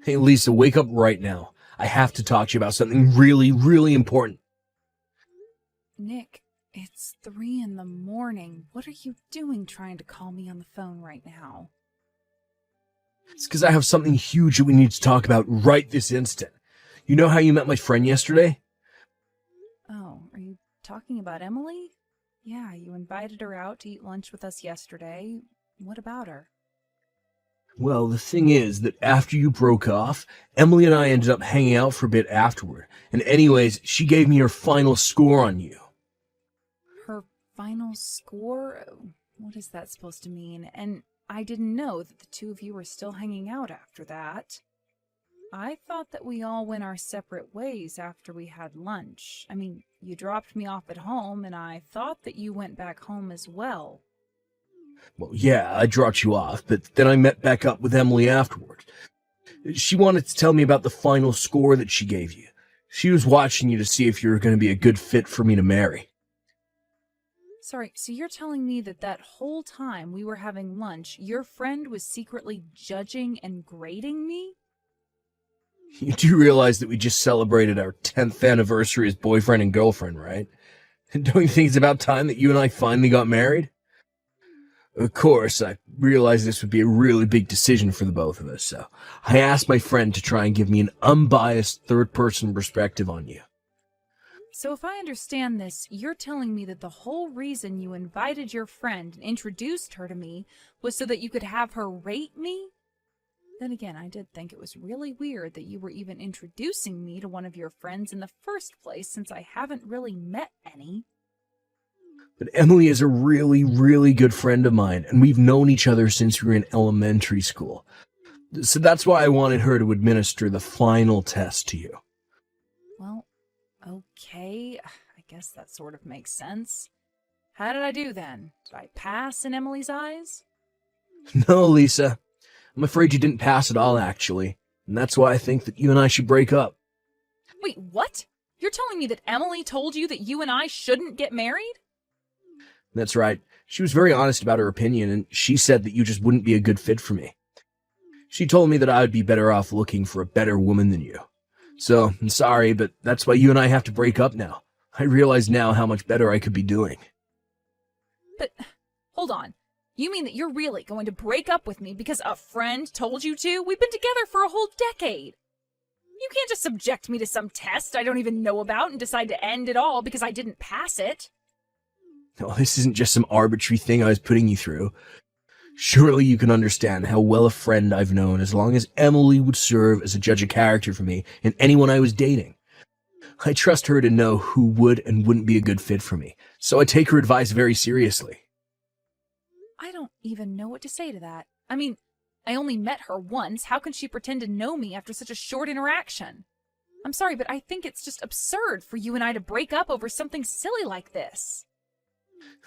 Hey, Lisa, wake up right now. I have to talk to you about something really, really important. Nick, it's 3 in the morning. What are you doing trying to call me on the phone right now? It's because I have something huge that we need to talk about right this instant. You know how you met my friend yesterday? Oh, are you talking about Emily? Yeah, you invited her out to eat lunch with us yesterday. What about her? Well, the thing is that after you broke off, Emily and I ended up hanging out for a bit afterward. And anyways, she gave me her final score on you. Her final score? What is that supposed to mean? And I didn't know that the two of you were still hanging out after that. I thought that we all went our separate ways after we had lunch. I mean, you dropped me off at home, and I thought that you went back home as well. Well, yeah, I dropped you off, but then I met back up with Emily afterward. She wanted to tell me about the final score that she gave you. She was watching you to see if you were going to be a good fit for me to marry. Sorry, so you're telling me that that whole time we were having lunch, your friend was secretly judging and grading me? You do realize that we just celebrated our 10th anniversary as boyfriend and girlfriend, right? Don't you think it's about time that you and I finally got married? Of course, I realized this would be a really big decision for the both of us, so I asked my friend to try and give me an unbiased third-person perspective on you. So if I understand this, you're telling me that the whole reason you invited your friend and introduced her to me was so that you could have her rate me? Then again, I did think it was really weird that you were even introducing me to one of your friends in the first place, since I haven't really met any. But Emily is a really, really good friend of mine, and we've known each other since we were in elementary school. So that's why I wanted her to administer the final test to you. Well, okay, I guess that sort of makes sense. How did I do then? Did I pass in Emily's eyes? No, Lisa. I'm afraid you didn't pass at all, actually. And that's why I think that you and I should break up. Wait, what? You're telling me that Emily told you that you and I shouldn't get married? That's right. She was very honest about her opinion, and she said that you just wouldn't be a good fit for me. She told me that I would be better off looking for a better woman than you. So, I'm sorry, but that's why you and I have to break up now. I realize now how much better I could be doing. But, hold on. You mean that you're really going to break up with me because a friend told you to? We've been together for a whole decade. You can't just subject me to some test I don't even know about and decide to end it all because I didn't pass it. No, this isn't just some arbitrary thing I was putting you through. Surely you can understand how well a friend I've known as long as Emily would serve as a judge of character for me and anyone I was dating. I trust her to know who would and wouldn't be a good fit for me, so I take her advice very seriously. I don't even know what to say to that. I mean, I only met her once. How can she pretend to know me after such a short interaction? I'm sorry, but I think it's just absurd for you and I to break up over something silly like this.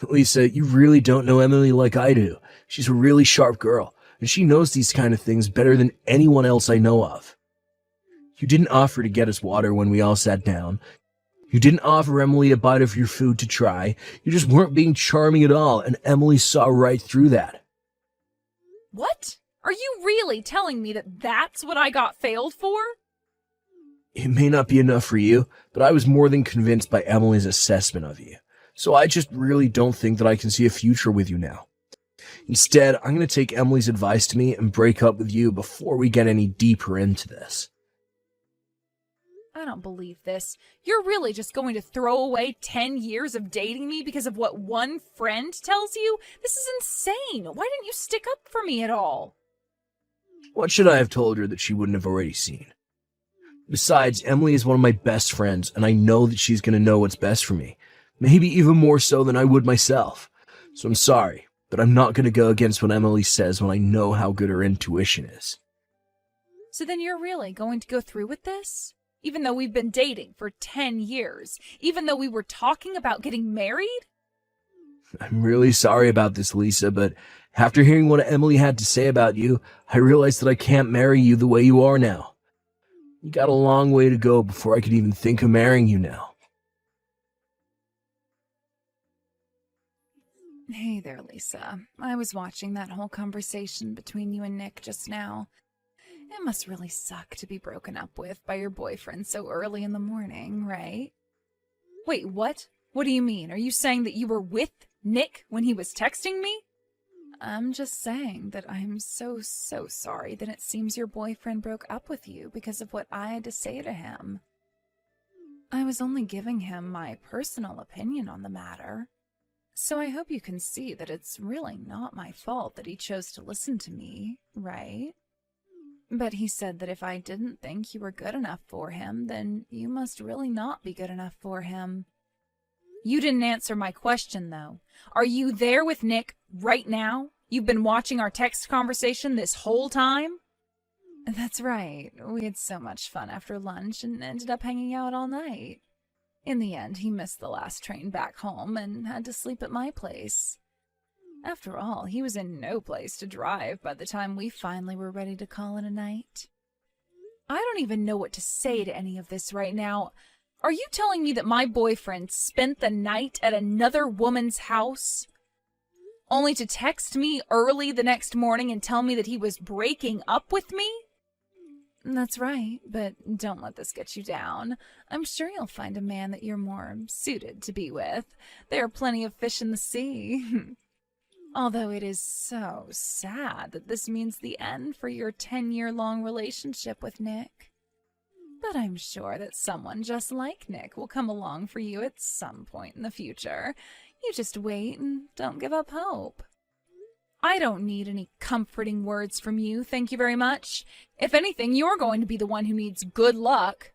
Lisa, you really don't know Emily like I do. She's a really sharp girl, and she knows these kind of things better than anyone else I know of. You didn't offer to get us water when we all sat down. You didn't offer Emily a bite of your food to try. You just weren't being charming at all, and Emily saw right through that. What? Are you really telling me that that's what I got failed for? It may not be enough for you, but I was more than convinced by Emily's assessment of you. So I just really don't think that I can see a future with you now. Instead, I'm going to take Emily's advice to me and break up with you before we get any deeper into this. I don't believe this. You're really just going to throw away 10 years of dating me because of what one friend tells you? This is insane. Why didn't you stick up for me at all? What should I have told her that she wouldn't have already seen? Besides, Emily is one of my best friends, and I know that she's going to know what's best for me. Maybe even more so than I would myself. So I'm sorry, but I'm not going to go against what Emily says when I know how good her intuition is. So then you're really going to go through with this? Even though we've been dating for 10 years? Even though we were talking about getting married? I'm really sorry about this, Lisa, but after hearing what Emily had to say about you, I realized that I can't marry you the way you are now. You got a long way to go before I could even think of marrying you now. Hey there, Lisa. I was watching that whole conversation between you and Nick just now. It must really suck to be broken up with by your boyfriend so early in the morning, right? Wait, what? What do you mean? Are you saying that you were with Nick when he was texting me? I'm just saying that I'm so sorry that it seems your boyfriend broke up with you because of what I had to say to him. I was only giving him my personal opinion on the matter. So I hope you can see that it's really not my fault that he chose to listen to me, right? But he said that if I didn't think you were good enough for him, then you must really not be good enough for him. You didn't answer my question, though. Are you there with Nick right now? You've been watching our text conversation this whole time? That's right. We had so much fun after lunch and ended up hanging out all night. In the end, he missed the last train back home and had to sleep at my place. After all, he was in no place to drive by the time we finally were ready to call it a night. I don't even know what to say to any of this right now. Are you telling me that my boyfriend spent the night at another woman's house, only to text me early the next morning and tell me that he was breaking up with me? That's right, but don't let this get you down. I'm sure you'll find a man that you're more suited to be with. There are plenty of fish in the sea. Although it is so sad that this means the end for your 10-year-long relationship with Nick. But I'm sure that someone just like Nick will come along for you at some point in the future. You just wait and don't give up hope. I don't need any comforting words from you, thank you very much. If anything, you're going to be the one who needs good luck.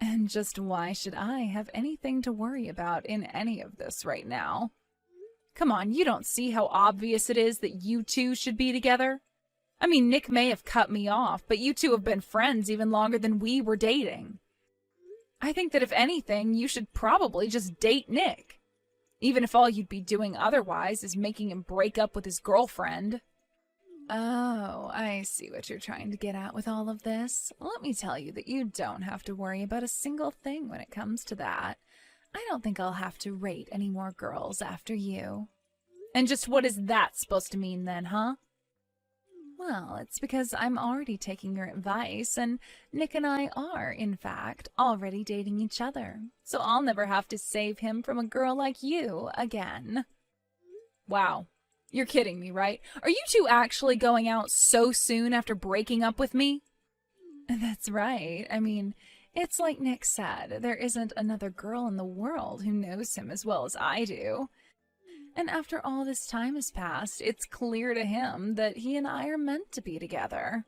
And just why should I have anything to worry about in any of this right now? Come on, you don't see how obvious it is that you two should be together? I mean, Nick may have cut me off, but you two have been friends even longer than we were dating. I think that if anything, you should probably just date Nick, even if all you'd be doing otherwise is making him break up with his girlfriend. Oh, I see what you're trying to get at with all of this. Let me tell you that you don't have to worry about a single thing when it comes to that. I don't think I'll have to rate any more girls after you. And just what is that supposed to mean then, huh? Well, it's because I'm already taking your advice, and Nick and I are, in fact, already dating each other. So I'll never have to save him from a girl like you again. Wow. You're kidding me, right? Are you two actually going out so soon after breaking up with me? That's right. I mean, it's like Nick said, there isn't another girl in the world who knows him as well as I do. And after all this time has passed, it's clear to him that he and I are meant to be together.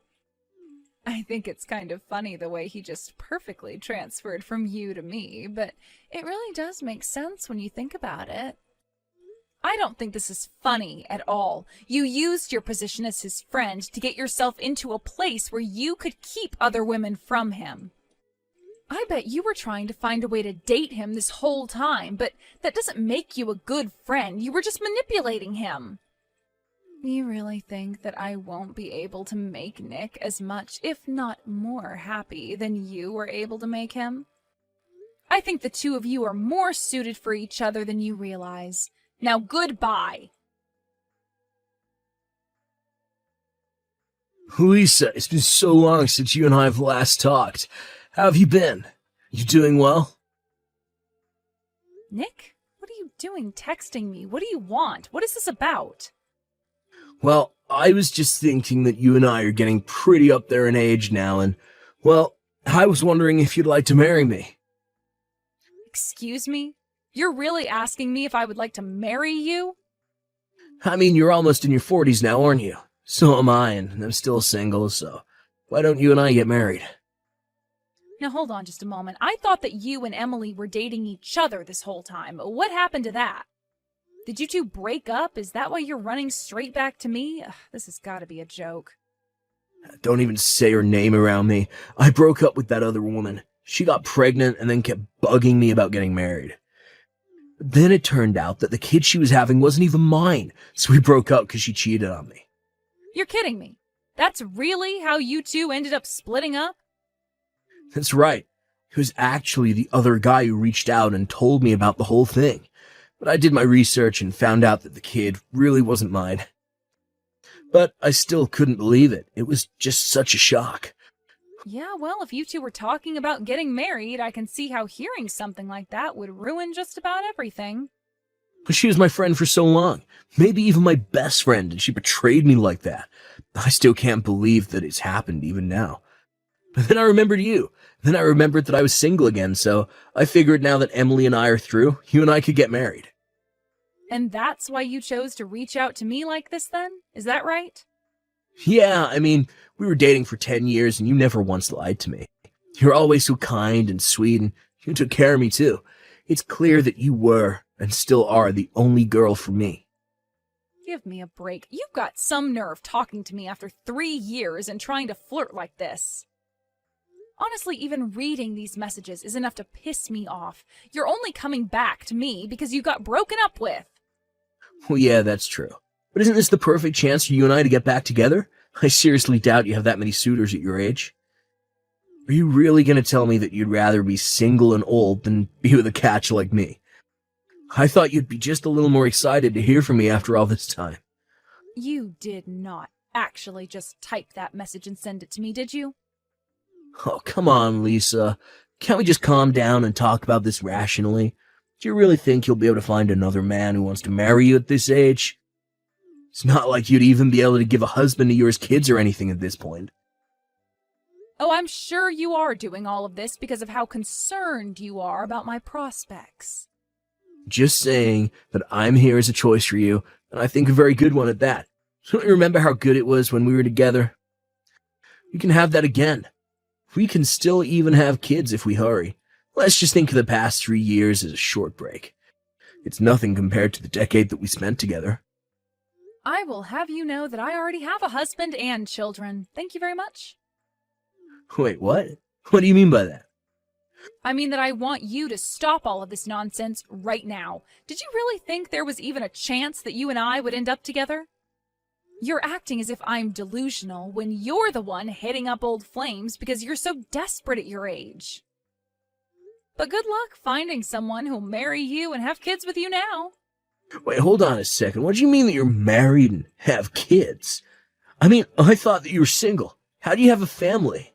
I think it's kind of funny the way he just perfectly transferred from you to me, but it really does make sense when you think about it. I don't think this is funny at all. You used your position as his friend to get yourself into a place where you could keep other women from him. I bet you were trying to find a way to date him this whole time, but that doesn't make you a good friend. You were just manipulating him. You really think that I won't be able to make Nick as much, if not more, happy than you were able to make him? I think the two of you are more suited for each other than you realize. Now, goodbye. Lisa, it's been so long since you and I have last talked. How have you been? You doing well? Nick, what are you doing texting me? What do you want? What is this about? Well, I was just thinking that you and I are getting pretty up there in age now, and, well, I was wondering if you'd like to marry me. Excuse me? You're really asking me if I would like to marry you? I mean, you're almost in your 40s now, aren't you? So am I, and I'm still single, so why don't you and I get married? Now hold on just a moment. I thought that you and Emily were dating each other this whole time. What happened to that? Did you two break up? Is that why you're running straight back to me? Ugh, this has got to be a joke. Don't even say her name around me. I broke up with that other woman. She got pregnant and then kept bugging me about getting married. Then it turned out that the kid she was having wasn't even mine, so we broke up because she cheated on me. You're kidding me. That's really how you two ended up splitting up? That's right. It was actually the other guy who reached out and told me about the whole thing. But I did my research and found out that the kid really wasn't mine. But I still couldn't believe it. It was just such a shock. Yeah, well, if you two were talking about getting married, I can see how hearing something like that would ruin just about everything. But she was my friend for so long, maybe even my best friend, and she betrayed me like that. I still can't believe that it's happened even now. But then I remembered you. Then I remembered that I was single again, so I figured now that Emily and I are through, you and I could get married. And that's why you chose to reach out to me like this then? Is that right? Yeah, I mean, we were dating for 10 years and you never once lied to me. You're always so kind and sweet, and you took care of me too. It's clear that you were, and still are, the only girl for me. Give me a break. You've got some nerve talking to me after 3 years and trying to flirt like this. Honestly, even reading these messages is enough to piss me off. You're only coming back to me because you got broken up with. Well, yeah, that's true. But isn't this the perfect chance for you and I to get back together? I seriously doubt you have that many suitors at your age. Are you really going to tell me that you'd rather be single and old than be with a catch like me? I thought you'd be just a little more excited to hear from me after all this time. You did not actually just type that message and send it to me, did you? Oh, come on, Lisa. Can't we just calm down and talk about this rationally? Do you really think you'll be able to find another man who wants to marry you at this age? It's not like you'd even be able to give a husband to yours kids or anything at this point. Oh, I'm sure you are doing all of this because of how concerned you are about my prospects. Just saying that I'm here as a choice for you, and I think a very good one at that. Don't you remember how good it was when we were together? We can have that again. We can still even have kids if we hurry. Let's just think of the past 3 years as a short break. It's nothing compared to the decade that we spent together. I will have you know that I already have a husband and children. Thank you very much. Wait, what? What do you mean by that? I mean that I want you to stop all of this nonsense right now. Did you really think there was even a chance that you and I would end up together? You're acting as if I'm delusional when you're the one hitting up old flames because you're so desperate at your age. But good luck finding someone who'll marry you and have kids with you now. Wait, hold on a second. What do you mean that you're married and have kids? I mean, I thought that you were single. How do you have a family?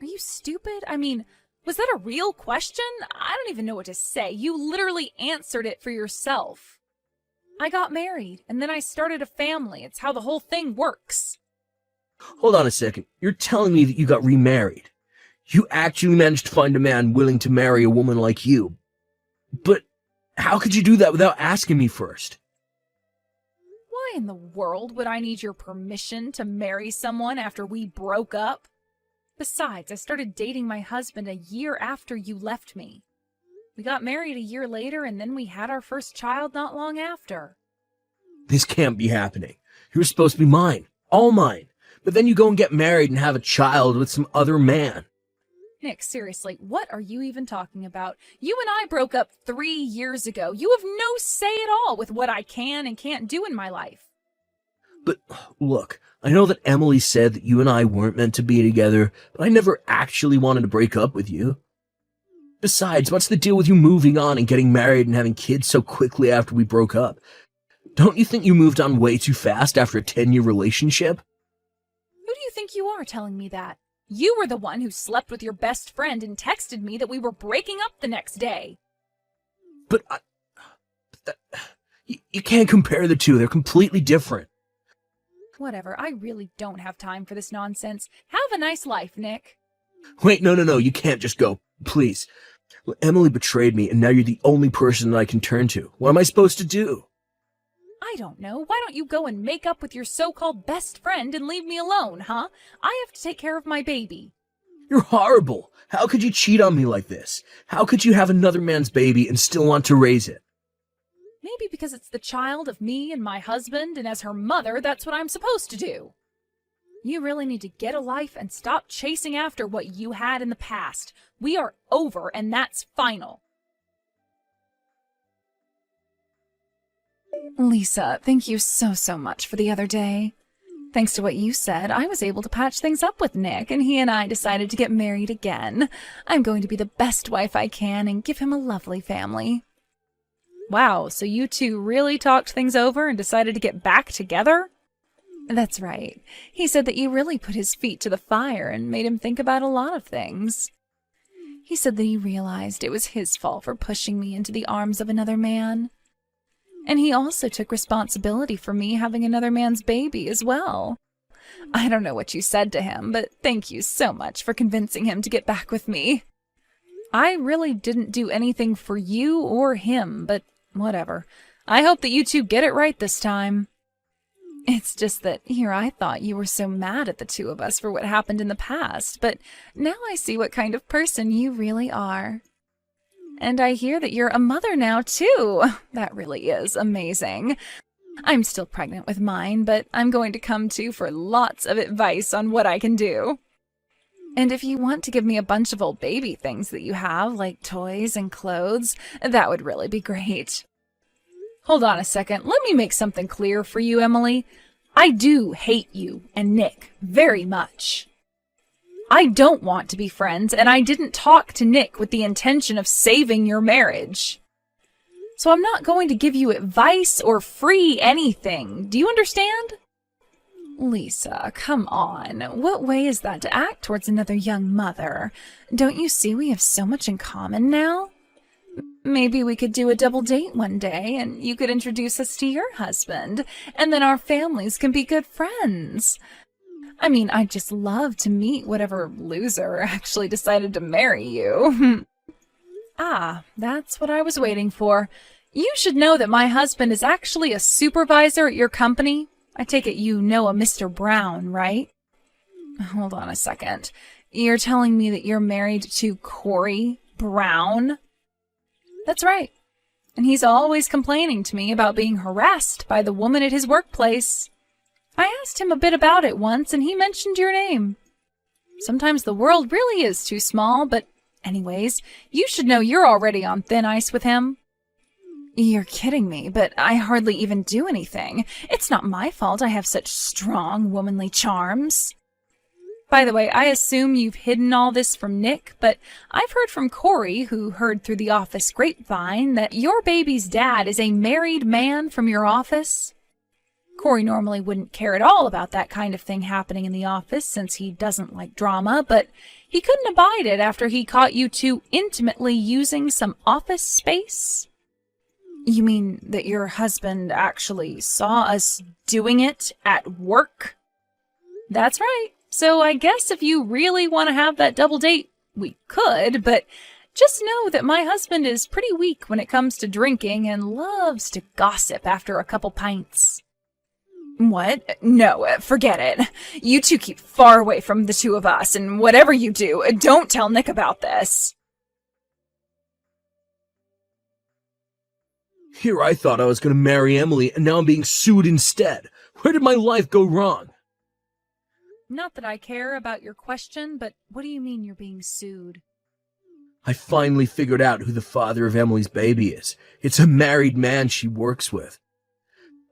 Are you stupid? I mean, was that a real question? I don't even know what to say. You literally answered it for yourself. I got married, and then I started a family. It's how the whole thing works. Hold on a second. You're telling me that you got remarried. You actually managed to find a man willing to marry a woman like you. But how could you do that without asking me first? Why in the world would I need your permission to marry someone after we broke up? Besides, I started dating my husband a year after you left me. We got married a year later, and then we had our first child not long after. This can't be happening. You were supposed to be mine. All mine. But then you go and get married and have a child with some other man. Nick, seriously, what are you even talking about? You and I broke up 3 years ago. You have no say at all with what I can and can't do in my life. But look, I know that Emily said that you and I weren't meant to be together, but I never actually wanted to break up with you. Besides, what's the deal with you moving on and getting married and having kids so quickly after we broke up? Don't you think you moved on way too fast after a 10-year relationship? Who do you think you are telling me that? You were the one who slept with your best friend and texted me that we were breaking up the next day. But you can't compare the two. They're completely different. Whatever, I really don't have time for this nonsense. Have a nice life, Nick. Wait, no, you can't just go. Please. Emily betrayed me, and now you're the only person that I can turn to. What am I supposed to do? I don't know. Why don't you go and make up with your so-called best friend and leave me alone, huh? I have to take care of my baby. You're horrible. How could you cheat on me like this? How could you have another man's baby and still want to raise it? Maybe because it's the child of me and my husband, and as her mother, that's what I'm supposed to do. You really need to get a life and stop chasing after what you had in the past. We are over, and that's final. Lisa, thank you so much for the other day. Thanks to what you said, I was able to patch things up with Nick, and he and I decided to get married again. I'm going to be the best wife I can and give him a lovely family. Wow, so you two really talked things over and decided to get back together? That's right. He said that you really put his feet to the fire and made him think about a lot of things. He said that he realized it was his fault for pushing me into the arms of another man. And he also took responsibility for me having another man's baby as well. I don't know what you said to him, but thank you so much for convincing him to get back with me. I really didn't do anything for you or him, but whatever. I hope that you two get it right this time. It's just that here I thought you were so mad at the two of us for what happened in the past, but now I see what kind of person you really are. And I hear that you're a mother now, too. That really is amazing. I'm still pregnant with mine, but I'm going to come to you for lots of advice on what I can do. And if you want to give me a bunch of old baby things that you have, like toys and clothes, that would really be great. Hold on a second. Let me make something clear for you, Emily. I do hate you and Nick very much. I don't want to be friends, and I didn't talk to Nick with the intention of saving your marriage. So I'm not going to give you advice or free anything. Do you understand? Lisa, come on. What way is that to act towards another young mother? Don't you see we have so much in common now? Maybe we could do a double date one day, and you could introduce us to your husband, and then our families can be good friends. I mean, I'd just love to meet whatever loser actually decided to marry you. Ah, that's what I was waiting for. You should know that my husband is actually a supervisor at your company. I take it you know a Mr. Brown, right? Hold on a second. You're telling me that you're married to Corey Brown? That's right. And he's always complaining to me about being harassed by the woman at his workplace. I asked him a bit about it once, and he mentioned your name. Sometimes the world really is too small, but anyways, you should know you're already on thin ice with him. You're kidding me, but I hardly even do anything. It's not my fault I have such strong, womanly charms. By the way, I assume you've hidden all this from Nick, but I've heard from Corey, who heard through the office grapevine, that your baby's dad is a married man from your office. Corey normally wouldn't care at all about that kind of thing happening in the office since he doesn't like drama, but he couldn't abide it after he caught you two intimately using some office space. You mean that your husband actually saw us doing it at work? That's right. So I guess if you really want to have that double date, we could, but just know that my husband is pretty weak when it comes to drinking and loves to gossip after a couple pints. What? No, forget it. You two keep far away from the two of us, and whatever you do, don't tell Nick about this. Here I thought I was going to marry Emily, and now I'm being sued instead. Where did my life go wrong? Not that I care about your question, but what do you mean you're being sued? I finally figured out who the father of Emily's baby is. It's a married man she works with.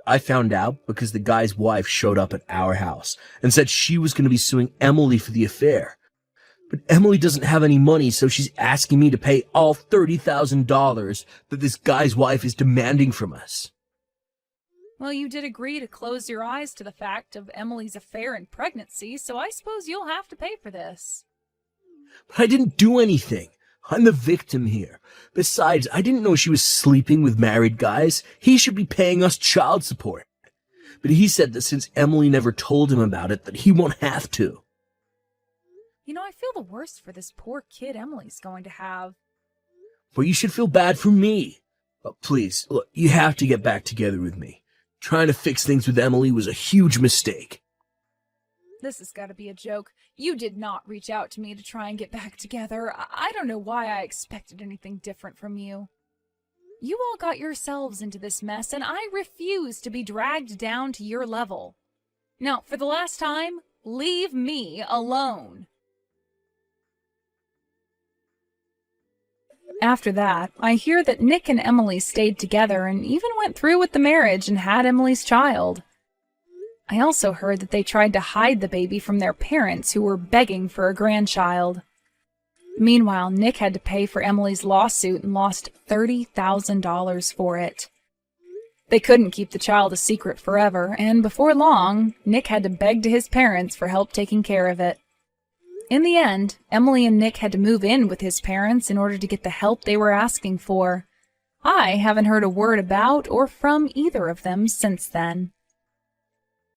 I found out because the guy's wife showed up at our house and said she was going to be suing Emily for the affair. But Emily doesn't have any money, so she's asking me to pay all $30,000 that this guy's wife is demanding from us. Well, you did agree to close your eyes to the fact of Emily's affair and pregnancy, so I suppose you'll have to pay for this. But I didn't do anything. I'm the victim here. Besides, I didn't know she was sleeping with married guys. He should be paying us child support. But he said that since Emily never told him about it, that he won't have to. You know, I feel the worst for this poor kid Emily's going to have. Well, you should feel bad for me. Please, look, you have to get back together with me. Trying to fix things with Emily was a huge mistake. This has got to be a joke. You did not reach out to me to try and get back together. I don't know why I expected anything different from you. You all got yourselves into this mess, and I refuse to be dragged down to your level. Now, for the last time, leave me alone. After that, I hear that Nick and Emily stayed together and even went through with the marriage and had Emily's child. I also heard that they tried to hide the baby from their parents who were begging for a grandchild. Meanwhile, Nick had to pay for Emily's lawsuit and lost $30,000 for it. They couldn't keep the child a secret forever, and before long, Nick had to beg to his parents for help taking care of it. In the end, Emily and Nick had to move in with his parents in order to get the help they were asking for. I haven't heard a word about or from either of them since then.